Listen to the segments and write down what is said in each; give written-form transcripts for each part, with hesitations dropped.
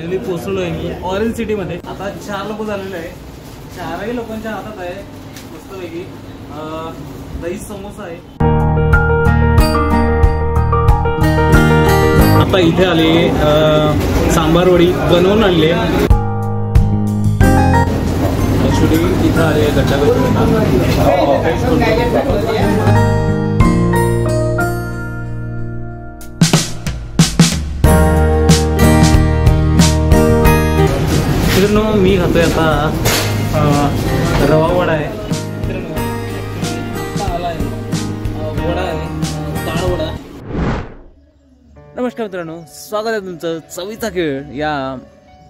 Finally पोहोचलो आहे मी orange city मध्ये। आता 4 लोक झालेले आहे, 4ही लोकांच्या हातात आहे मस्तपैकी दही समोसा आहे। आता इथे आले सांबार वडी बनवून आणले। ऍक्च्युली इथे आले मी खातोय आता रवा वडा आहे, वडा आहे, डाळ वडा। नमस्कार मित्रांनो, स्वागत आहे तुमचं चवीचा खेळ या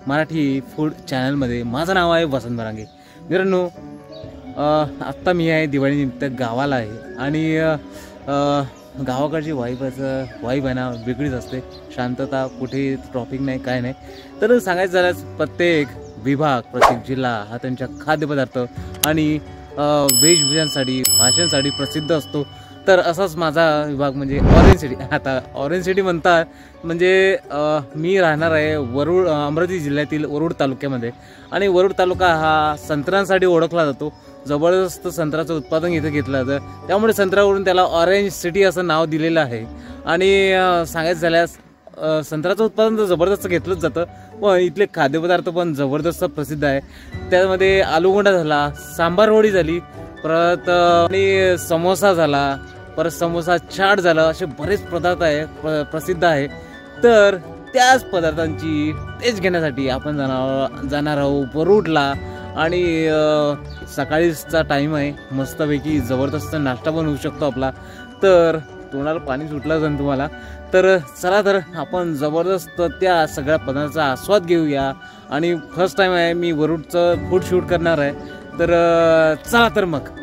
मराठी फूड चॅनलमध्ये। माझं नाव आहे वसंत बरांगे। मित्रांनो, आत्ता मी आहे दिवाळीनिमित्त गावाला आहे आणि गावाकडची वाईब आहे ना वेगळीच असते। शांतता, कुठे ट्रॉफिक नाही, काय नाही। तर सांगायचं झाल्यास प्रत्येक विभाग, प्रत्येक जिल्हा हा त्यांच्या खाद्यपदार्थ आणि वेशभूषांसाठी, भाषांसाठी प्रसिद्ध असतो। तर असाच माझा विभाग म्हणजे ऑरेंज सिटी। आता ऑरेंज सिटी म्हणतात म्हणजे मी राहणार आहे वरुड, अमरावती जिल्ह्यातील वरुड तालुक्यामध्ये। आणि वरुड तालुका हा संत्र्यांसाठी ओळखला जातो। जबरदस्त संत्र्याचं उत्पादन इथे घेतलं जातं, त्यामुळे संत्र्यावरून त्याला ऑरेंज सिटी असं नाव दिलेलं आहे। आणि सांगायचं झाल्यास संत्र्याचं उत्पादन तर जबरदस्त घेतलंच जातं, पण इथले खाद्यपदार्थ पण जबरदस्त प्रसिद्ध आहे। त्यामध्ये आलूगोंडा झाला, सांबार वडी झाली, परत आणि समोसा झाला, परत समोसा चाट झाला, असे बरेच पदार्थ आहे प्रसिद्ध आहे। तर त्याच पदार्थांची टेस्ट घेण्यासाठी आपण जाणार आहोत वरुडला। आणि सकाळीचा टाईम आहे, मस्तपैकी जबरदस्त नाश्ता पण होऊ शकतो आपला। तर तोंडाला पाणी सुटलं जाईल तुम्हाला। तर चला, तर आपण जबरदस्त त्या सगळ्या पदार्थाचा आस्वाद घेऊया। आणि फर्स्ट टाइम आहे मी वरुडचं फूड शूट करणार आहे, तर चला तर मग।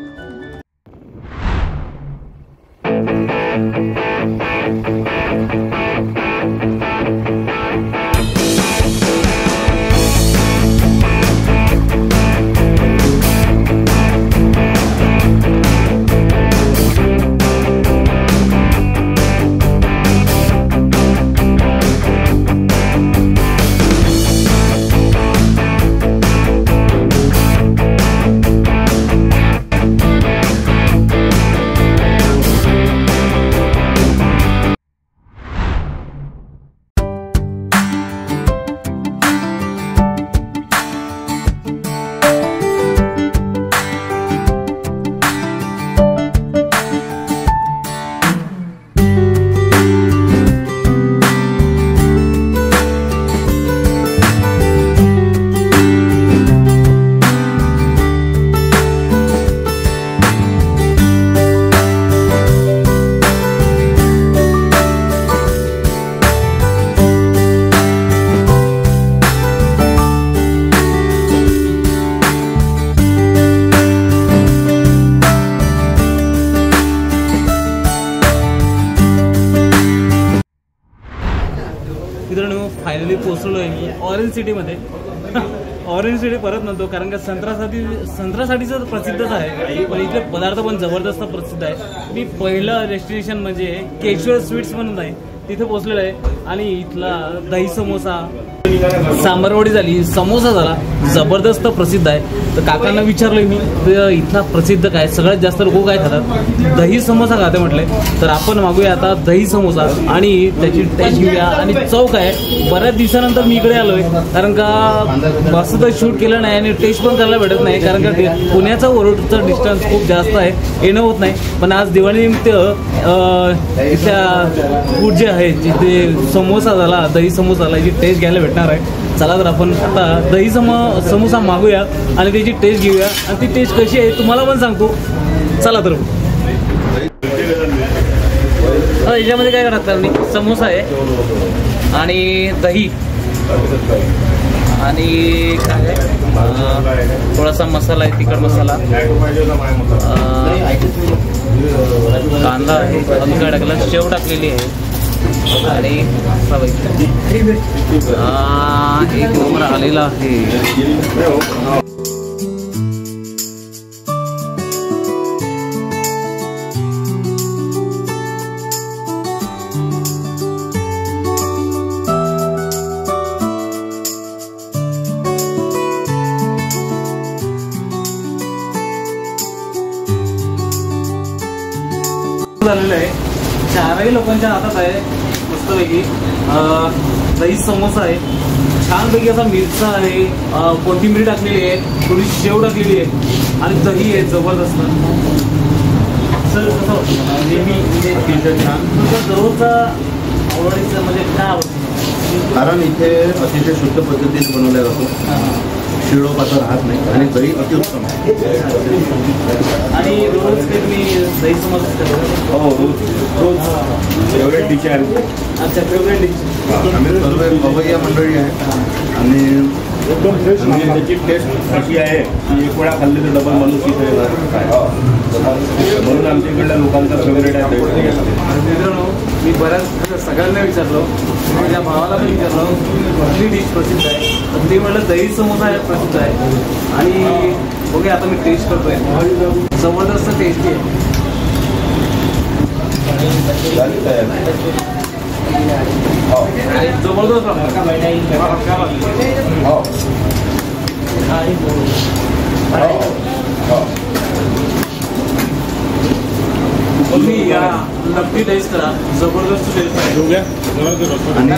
फायनली पोहोचलो आहे मी ऑरेंज सिटीमध्ये। ऑरेंज सिटी परत म्हणतो कारण का संत्र्यासाठीच प्रसिद्धच आहे, पण इथले पदार्थ पण जबरदस्त प्रसिद्ध आहे। मी पहिलं डेस्टिनेशन म्हणजे केशवर स्वीट्स म्हणून आहे, तिथे पोहोचलेलं आहे। आणि इथला दही समोसा, सांबारवडी झाली, समोसा झाला, जबरदस्त प्रसिद्ध आहे। तर काकांना विचारलं मी इथला प्रसिद्ध काय, सगळ्यात जास्त लोक काय खातात, दही समोसा खाते म्हटले। तर आपण मागूया आता दही समोसा आणि त्याची टेस्ट घेऊया आणि चव काय। बऱ्याच दिवसानंतर मी इकडे आलोय, कारण का मस्त शूट केलं नाही आणि टेस्ट पण करायला भेटत नाही, कारण का पुण्याचा वरुडचा डिस्टन्स खूप जास्त आहे, येणं होत नाही। पण आज दिवाळीनिमित्त इथल्या फूड जे आहे, जिथे समोसा झाला, दही समोसा झाला, याची टेस्ट घ्यायला भेटणार आहे। चला तर आपण आता दही समोसा मागूया आणि त्याची टेस्ट घेऊया आणि ती टेस्ट कशी आहे तुम्हाला पण सांगतो। चला तर याच्यामध्ये काय करतात मी, समोसा आहे आणि दही आणि काय आहे, थोडासा मसाला आहे, तिखट मसाला, कांदा आहे, अजून काय टाकलं, शेव टाकलेली आहे आणि एक नंबर आलेला आहे। झालेलं आहे. चारही लोकांच्या हातात आहे मस्तपैकी दही समोसा आहे. छानपैकी असा मिरचा आहे, कोथिंबीर टाकलेली आहे, थोडी शेव टाकलेली आहे आणि दही आहे जबरदस्त. सर कसं वाटतं नेहमी म्हणजे छान तुमचा दररोजचा आवडीचं म्हणजे काय आवडतं? कारण इथे अतिशय शुद्ध पद्धतीने बनवला जातो, शिळोपाचा राहत नाही आणि दही अतिउत्तम आहे. आणि रोज ते तुम्ही दही समोसा करता? हो, रोज फेवरेट डिश आहे. अच्छा, फेवरेट डिश. आम्ही सर्व अवय्या मंडळी आहे आणि त्याची टेस्ट अशी आहे की एक वेळा खाल्ली तर डबल माणूस इथे म्हणून आमच्या इकडल्या लोकांचा फेवरेट आहे. मित्रांनो, मी बऱ्याच सगळ्यांना विचारलो, माझ्या भावाला पण विचारलो कुठली डिश प्रसिद्ध आहे, तर ते म्हटलं दही समोसा आहे प्रसिद्ध आहे. आणि ओके, आता मी टेस्ट करतोय, जबरदस्त टेस्टी आहे. जबरदस्त तुम्ही या नक्की टेस्ट करा, जबरदस्त टेस्ट आहे. आणि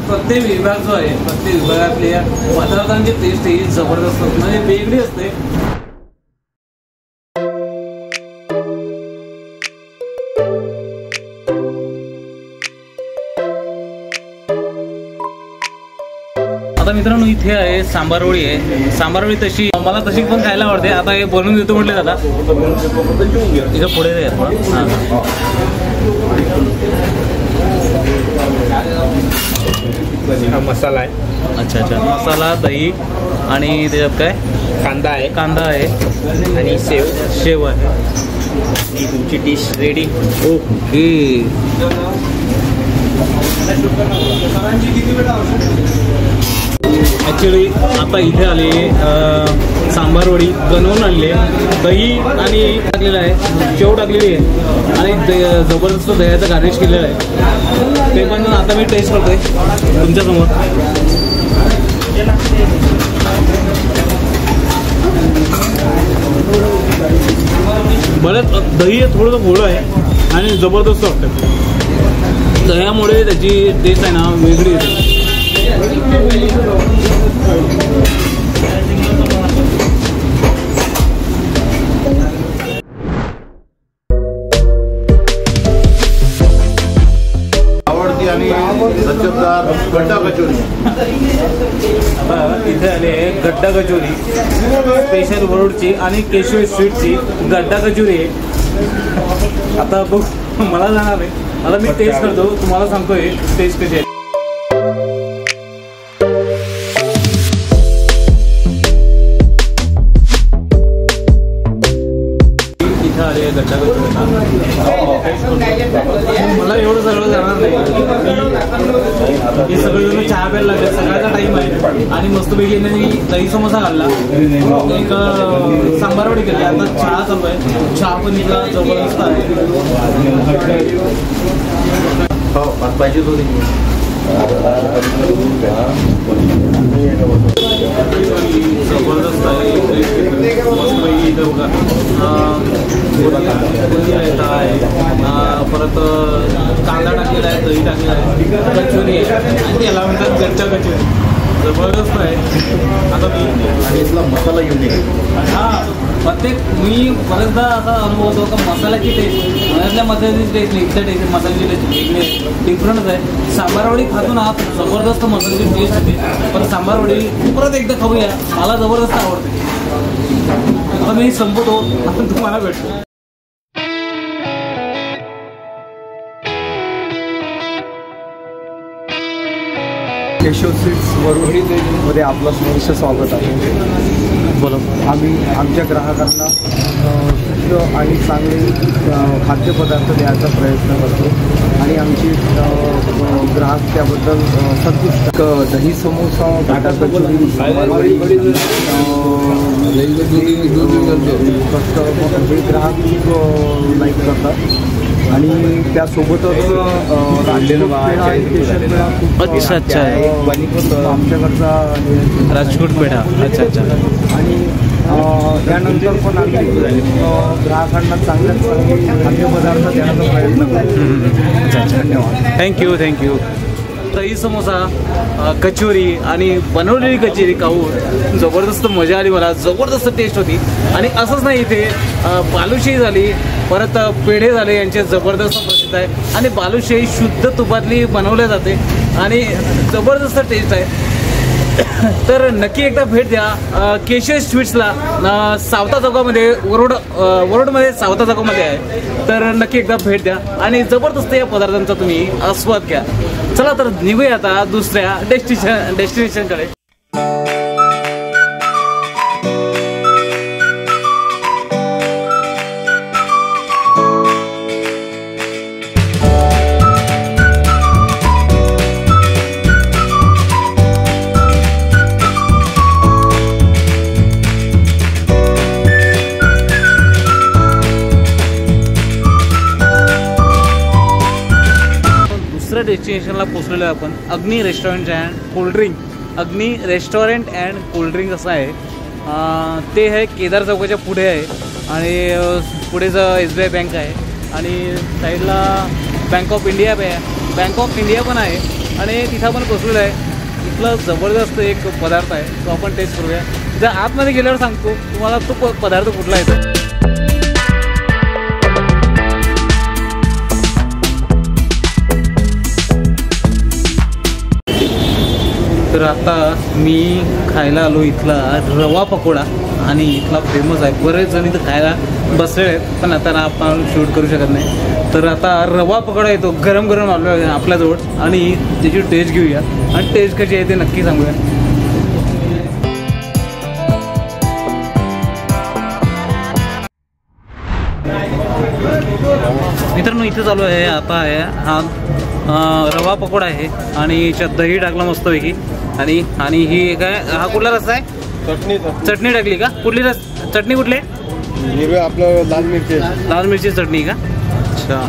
प्रत्येक विभाग जो आहे, प्रत्येक विभागातल्या पदार्थांची टेस्ट ही जबरदस्त असते, म्हणजे वेगळी असते. आता मित्रांनो इथे आहे सांबारवडी आहे. सांबारवडी तशी मला तशी पण खायला आवडते. आता हे बनवून देतो म्हटले दादा, इथं पुढे दे. हा मसाला आहे. अच्छा अच्छा, मसाला, दही आणि त्याच्यात काय कांदा आहे. कांदा आहे आणि शेव आहे. ही तुमची डिश रेडी. ओके. ॲक्च्युली आता इथे आले सांबारवडी बनवून आणले, दही आणि टाकलेलं आहे, शेव टाकलेली आहे आणि जबरदस्त दह्याचं गार्निश केलेलं आहे. ते पण आता मी टेस्ट करतोय तुमच्यासमोर. बरंच दही थोडंसं गोड आहे आणि जबरदस्त वाटतं. दह्यामुळे त्याची टेस्ट आहे ना वेगळी येते. आवडती आणि लज्जतदार गड्डा कचोरी. इथे आले गड्डा कचोरी, स्पेशल वरुडची आणि केशव स्वीटची गड्डा कचोरी आहे. आता बघ, मला जाणार आहे, आता मी टेस्ट करतो, तुम्हाला सांगतोय टेस्ट कशी आहे. इथं आले गड्डा कचोरीला, मला एवढं सगळं जाणार नाही. हे सगळेजण चहा प्यायला लागले, सकाळचा टाईम आहे आणि मस्तपैकी यांनी दही समोसा खाल्ला, एक सांबारवडी केली, आता चहा चालू आहे. चहा पण इथला जबरदस्त आहे. हो, पाहिजे होती. जबरदस्त आहे. मस्तपैकी इथं बघा परत कांदा टाकलेला आहे, दही टाकलेला आहे, कचोरी आहे आणि याला म्हणतात गच्चा कचोरी. जबरदस्त आहे. आता मी आणि इथला मसाला युनिक. प्रत्येक मी बरेचदा असा अनुभव होतो का मसाल्याची टेस्ट मनातल्या मसाल्याची टेस्ट नाही, इथल्या टेस्ट मसाल्याची टेस्ट वेगळी डिफरंटच आहे. सांबारवडी खातो ना, जबरदस्त मसाल्याची टेस्ट होती, पण सांबारवडी परत एकदा खाऊया, मला जबरदस्त आवडते. आता मी संपवतो, आपण तुम्हाला भेटतो. केशव स्वीट्स वरुडमध्ये आपलं सहर्ष स्वागत आहे. बोला. आम्ही आमच्या ग्राहकांना शुद्ध आणि चांगले खाद्यपदार्थ द्यायचा प्रयत्न करतो आणि आमची ग्राहक त्याबद्दल संतुष्ट. दही समोसा, गड्डा कचोरी, सांबारवडी हे ग्राहक खूप लाईक करतात आणि त्यासोबतच अच्छा अच्छा, आमच्याकडचा राजकोट पेढा. अच्छा अच्छा. आणि त्यानंतर पण आम्ही ग्राहकांना चांगल्यात चांगले खाद्यपदार्थ देण्याचा प्रयत्न करतो. धन्यवाद. थँक्यू. दही समोसा, कचोरी आणि बनवलेली कचोरी खाऊन जबरदस्त मजा आली मला. जबरदस्त टेस्ट होती. आणि असंच नाही, इथे बालुशाही झाली, परत पेढे झाले, यांचे जबरदस्त प्रसिद्ध आहे. आणि बालुशाही शुद्ध तुपातली बनवल्या जाते आणि जबरदस्त टेस्ट आहे. तर नक्की एकदा भेट द्या केशर स्वीट्सला. सावता चौकामध्ये वरोडमध्ये सावता चौकामध्ये आहे. तर नक्की एकदा भेट द्या आणि जबरदस्त या पदार्थांचा तुम्ही आस्वाद घ्या. चला तर निघूया आता दुसऱ्या डेस्टिनेशनकडे. डेस्टिनेशनला पोचलेलो आहे आपण. अग्नी रेस्टॉरंट अँड कोल्ड्रिंक. अग्नी रेस्टॉरंट अँड कोल्ड्रिंक असं आहे. ते आहे केदार चौकाच्या पुढे आहे आणि पुढेच SBI बँक आहे आणि साईडला बँक ऑफ इंडिया पण आहे आणि तिथं आपण पोचलेलो आहे. इथला जबरदस्त एक पदार्थ आहे, तो आपण टेस्ट करूया. जर आतमध्ये गेल्यावर सांगतो तुम्हाला तो पदार्थ कुठला येतो. तर आता मी खायला आलो इथला रवा पकोडा आणि इथला फेमस आहे. बरेच जण इथं खायला बसले आहेत पण आता आपण शूट करू शकत नाही. तर आता रवा पकोडा येतो गरम गरम आपल्याजवळ आणि त्याची टेस्ट घेऊया आणि टेस्ट कशी आहे ते नक्की सांगूया. मित्रांनो इथे चालू आहे आता आहे हा रवा पकोडा आहे आणि याच्यात दही टाकला मस्तपैकी आणि ही काय हा कुठला रस्सा आहे. चटणी टाकली का. कुठली चटणी कुठली आपलं लाल मिरची चटणी का. अच्छा.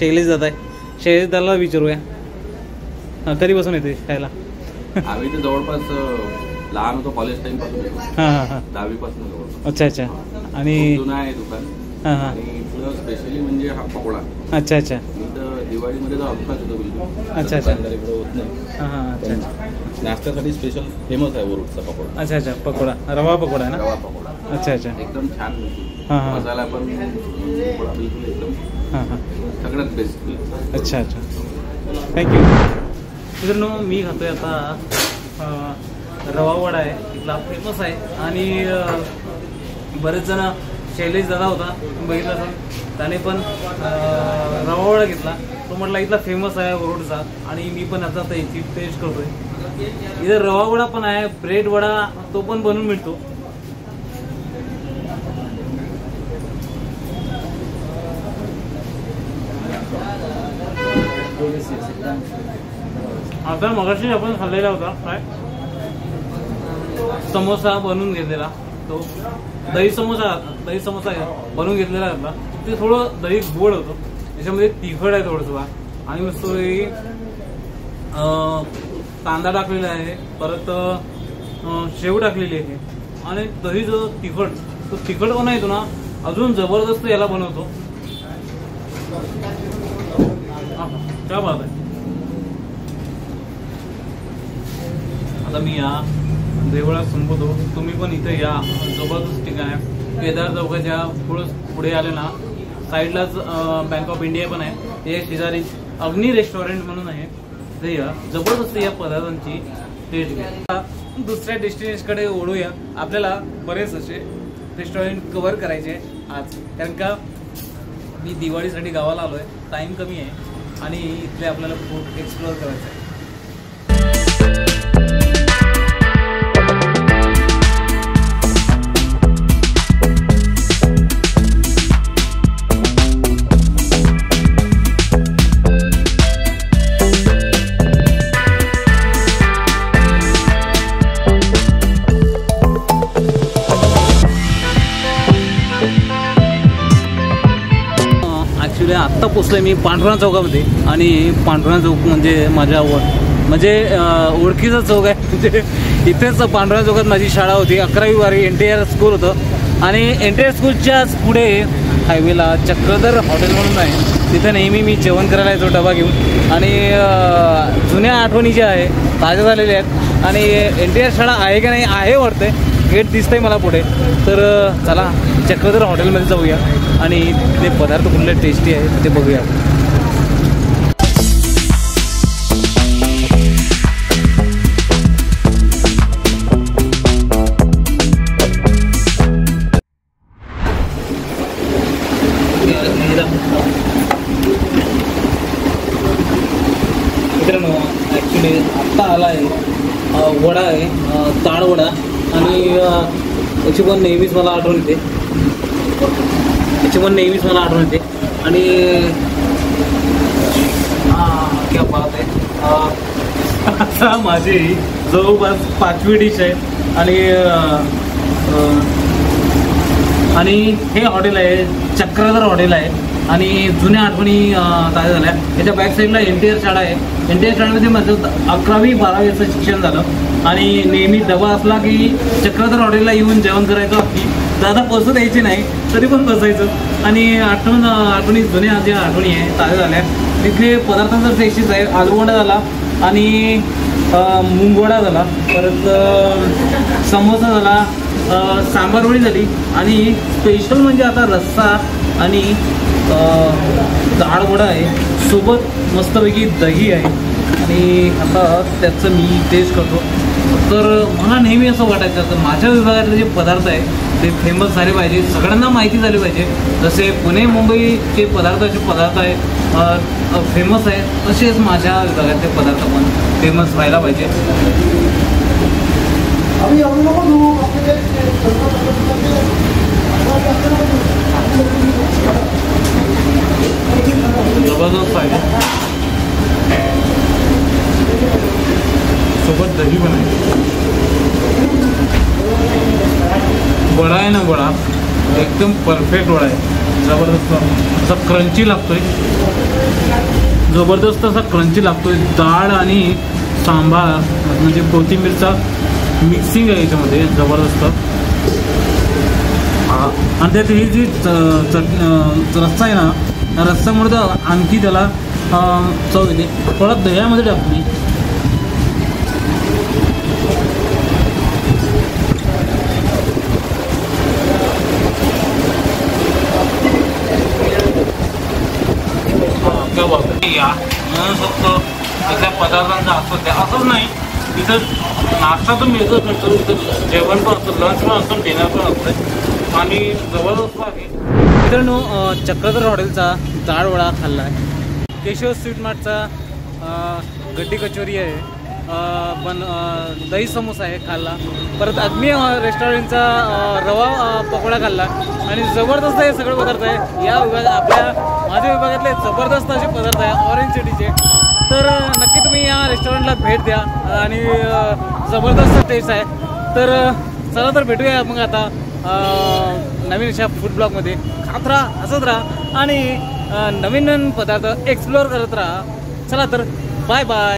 शैलेश दादाला विचारूया कधीपासून येते खायला. आम्ही तर जवळपास लहान होतो कॉलेज टाइम पासून. हां 10वी पासून. अच्छा. आणि जुना आहे दुकान. आणि इथलं स्पेशली म्हणजे हा पकोडा. अच्छा. इथं दिवाळीमध्ये जो अपघात होतो बिलकुल. अच्छा. इकडे होत नाही. नाश्त्यासाठी स्पेशल फेमस आहे वरुडचा पकोडा. अच्छा. पकोडा रवा पकोडा आहे ना. रवा पकोडा. अच्छा. एकदम छान. मसाला पण बिलकुल एकदम सगळ्यात बेस्ट. अच्छा. थँक्यू. मित्रांनो मी खातोय आता रवा वडा आहे. इथला फेमस आहे आणि बरेच जण शैलेश दादा होता बघितला असेल त्याने पण रवा वडा घेतला. तो म्हटला इथला फेमस आहे वरोडचा आणि मी पण आता याची टेस्ट करतोय. इथे रवा वडा पण आहे, ब्रेड वडा तो पण बनवून मिळतो. आता मगाशी आपण खाल्लेला होता काय समोसा बनवून घेतलेला, तो दही समोसा बनवून घेतलेला होता. ते थोडं दही गोड होतं, त्याच्यामध्ये तिखट आहे थोडंसं आणि मस्त कांदा टाकलेला आहे, परत शेव टाकलेली आहे आणि दही जो तिखटपणा येतो ना अजून जबरदस्त याला बनवतो. क्या बात आहे. आता मी या देवळात संपवतो, तुम्ही पण इथे या. जबरदस्त ठिकाण आहे. केदार चौकाच्या पुढे आले ना साईडलाच बँक ऑफ इंडिया पण आहे. हे शेजारी अग्नी रेस्टॉरंट म्हणून आहे. ते या जबरदस्त या पदार्थांची टेस्ट घ्या. दुसऱ्या डेस्टिनेशनकडे ओढूया. आपल्याला बरेच असे रेस्टॉरंट कव्हर करायचे आज, कारण का मी दिवाळीसाठी गावाला आलोय, टाइम कमी आहे आणि इथले आपल्याला फूड एक्सप्लोअर करायचं आहे. आत्ता पोचलो आहे मी पांडुरंग चौकामध्ये. आणि पांडुरंग चौक म्हणजे माझ्या ओळखीचा चौक आहे. म्हणजे इथेच पांडुरंग चौकात माझी शाळा होती. 11वी 12वी NTR स्कूल होतं. आणि NTR स्कूलच्याच पुढे हायवेला चक्रधर हॉटेल म्हणून आहे. तिथं नेहमी मी जेवण करायला येतो डबा घेऊन. आणि जुन्या आठवणी ज्या आहे ताज्या झालेल्या आहेत. आणि NTR शाळा आहे का नाही आहे वाटतंय. गेट दिसतंय मला पुढे. तर चला चक्रधर हॉटेलमध्ये जाऊया आणि तिथले पदार्थ कुठले टेस्टी आहे ते बघूया. मित्रांनो ॲक्च्युली आत्ता आला आहे वडा आहे, ताड वडा. आणि याची पण नेहमीच मला आठवण येते. आणि क्या बात आहे. आता माझी जवळपास 5वी डिश आहे. आणि हे हॉटेल आहे चक्रधर हॉटेल आहे. आणि जुन्या आठवणी ताज्या झाल्या. याच्या बॅक साईडला NTR शाळा आहे. NTR शाळेमध्ये माझं 11वी 12वी असं शिक्षण झालं. आणि नेहमी डबा असला की चक्रधर हॉटेलला येऊन जेवण करायचं. की दादा बसू द्यायचे नाही तरी पण बसायचं. आणि आठवणी जुन्या ज्या आठवणी आहे ताज्या झाल्या. तिथले पदार्थांचा टेस्टीच आहे. आलूवडा झाला आणि मुंगवडा झाला, परत समोसा झाला, सांबारवडी झाली. आणि स्पेशल म्हणजे आता रस्सा आणि डाळ वडा आहे. सोबत मस्तपैकी दही आहे. आणि आता त्याचं मी टेस्ट करतो. तर मला नेहमी असं वाटायचं तर माझ्या विभागातले जे पदार्थ आहे ते फेमस झाले पाहिजे, सगळ्यांना माहिती झाली पाहिजे. जसे पुणे मुंबईचे पदार्थ आहे फेमस आहे, तसेच माझ्या विभागातले पदार्थ पण फेमस व्हायला पाहिजे. जबरदस्त आहे. सोबत दही पण आहे. वडा आहे ना, वडा एकदम परफेक्ट वडा आहे. जबरदस्त असा क्रंची लागतोय. डाळ आणि सांबार म्हणजे कोथिंबीरचा मिक्सिंग आहे याच्यामध्ये जबरदस्त. आणि त्यात ही जी रस्सा आहे ना, रस्सामुळे तर आणखी त्याला चव येते. थोडा दह्यामध्ये टाकतो मी. फक्त त्याच्या पदार्थांचा असंच नाही, तिथं नाश्ता तर मिळतच नसतो, तिथं जेवण पण असतं, लंच पण असतं, डिनर पण असतं. आणि जबरदस्त आहे. मित्रांनो चक्रधर हॉटेलचा डाळ वडा खाल्ला आहे. केशव स्वीट मार्टचा गड्डी कचोरी आहे, पण दही समोसा आहे खाल्ला. परत अग्नी रेस्टॉरंटचा रवा पकोडा खाल्ला. आणि जबरदस्त हे सगळे पदार्थ आहे. या माझ्या विभागातले जबरदस्त असे पदार्थ आहे ऑरेंज सिटीचे. तर नक्की तुम्ही या रेस्टॉरंटला भेट द्या आणि जबरदस्त टेस्ट आहे. तर चला तर भेटूया मग आता नवीन अशा फूड ब्लॉगमध्ये. खात राहा, हसत राहा आणि नवीन नवीन पदार्थ एक्सप्लोअर करत राहा. चला तर बाय बाय.